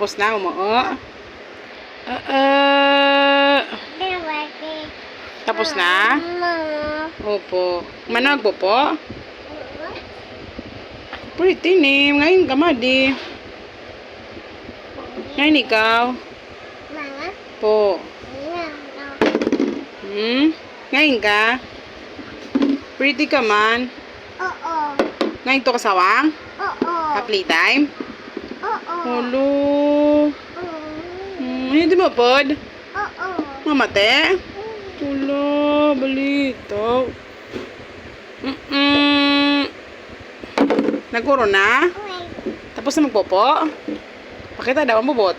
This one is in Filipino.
Tapos na, umuo. Tapos na? Opo. Manag po? Pretty name. Ngayon ka, Madi. Ngayon ikaw? Po. Ngayon ka? Pretty ka man? Ngayon to kasawang? Pa-playtime? Hello. Hindi mo pod? Mamate? Hello. Balito. Nagkuro na? Tapos na magpopo? Pakita daw ang bubot.